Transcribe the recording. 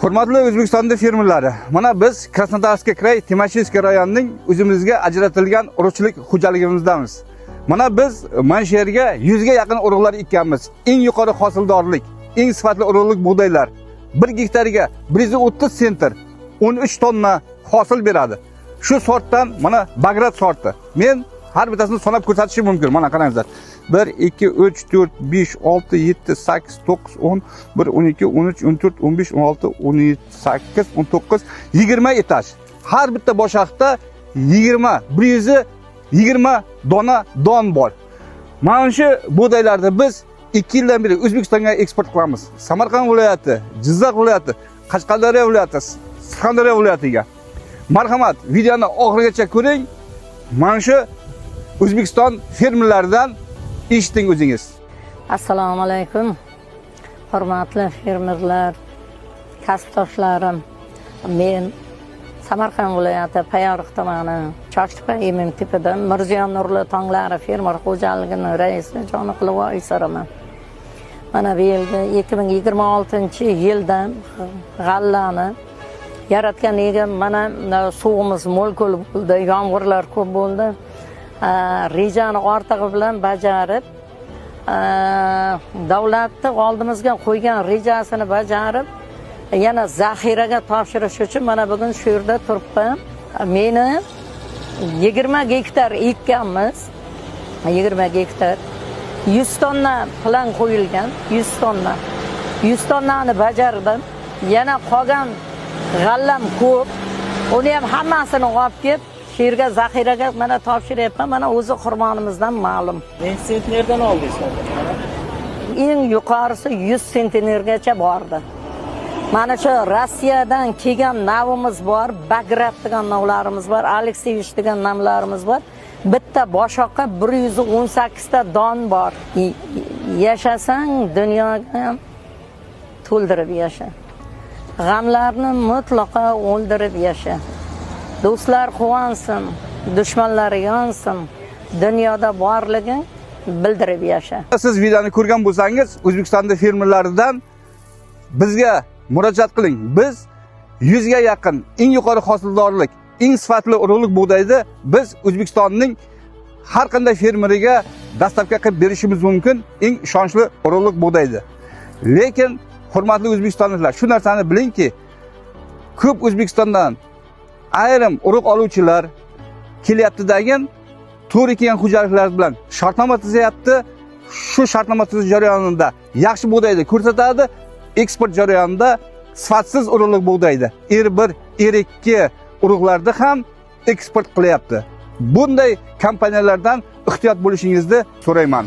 Hurmatli O'zbekiston fermerlari, mana biz Krasnodarskiy kraj Timashevskiy rayonining o'zimizga ajratilgan urug'chilik xo'jaligimizdamiz. Mana biz mana shu yerga 100 ga yaqin urug'lar ekkanmiz. Eng yuqori hosildorlik, eng sifatli urug'lik bug'doylar 1 gektariga 130 sentr 13 tonna hosil beradi. Shu sortdan mana Bagrat sorti. Men har bittasini sanab ko'rsatishim mumkin. Mana qarangizlar. 1 2 3 4 5 6 7 8 9 10 1 12 13 14 15 16 17 8 19 20 etaj. Har bitta boshoqda 120 dona don bor. Mana shu bug'doylarni biz 2 yildan beri O'zbekistonga eksport qilamiz. Samarqand viloyati, Jizzax viloyati, Qashqadaryo viloyati, Surxondaryo viloyatiga. Marhamat, videoni oxirigacha ko'ring. Mana shu O'zbekiston fermerlaridan eshiting o'zingiz. Assalomu alaykum. Hurmatli fermerlar, kasbdoshlarim. Men Samarqand viloyati Payariq tumani Choshtepa tepadan Mirziyon Nurli Tonglari fermer xo'jaligining raisi Joniqulova Aysaraman. Mana bu yilda 2026-yilda g'allani yaratgan egam mana suvimiz mo'l bo'ldi, yomg'irlar ko'p bo'ldi. Rejani ortig'i bilan bajarib, davlatning oldimizga qo'ygan rejasini bajarib, yana zaxiraga topshirish uchun mana bugun shu yerda turibman. Meni 20 gektar ekkanmiz. 20 gektar 100 tonna plan qo'yilgan, 100 tonna. 100 tonnani bajardim. Yana qolgan g'allam ko'p. Uni ham hammasini olib kelib yerga zaxiraga mana topshiryapman. Mana o'zi xurmonimizdan ma'lum. Necha sentnerdan oldingizlar? Eng yuqorisi 100 sentnergacha bordi. Mana shu Rossiyadan kelgan navimiz bor, Bagrat degan navlarimiz bor, Alekseyevich degan namlarimiz bor. Bitta boshoqqa 118 ta don bor. Yashasang dunyoga to'ldirib yasha. G'amlarni mutlaqo o'ldirib yasha. Do'stlar quvonsin, dushmanlar yonsin, dunyoda borliging bildirib yasha. Siz videoni ko'rgan bo'lsangiz, O'zbekistonda fermerlaridan bizga murojaat qiling. Biz 100 ga yaqin eng yuqori hosildorlik, eng sifatli urug'lik bug'doyni biz O'zbekistonning har qanday fermeriga dastavka qilib berishimiz mumkin, eng ishonchli urug'lik bug'doyni. Lekin hurmatli o'zbekistonliklar, shu narsani bilingki, ko'p O'zbekistondan ayrim urug' oluvchilar kelyapti-dagin, to'g'ri kelgan xo'jaliklar bilan shartnoma tuzyapti. Shu shartnoma tuzish jarayonida yaxshi bug'doyni ko'rsatadi, eksport jarayonida sifatsiz urug'lik bug'doyni R1, R2 urug'larni ham eksport qilyapti. Bunday kompaniyalardan ehtiyot bo'lishingizni so'rayman.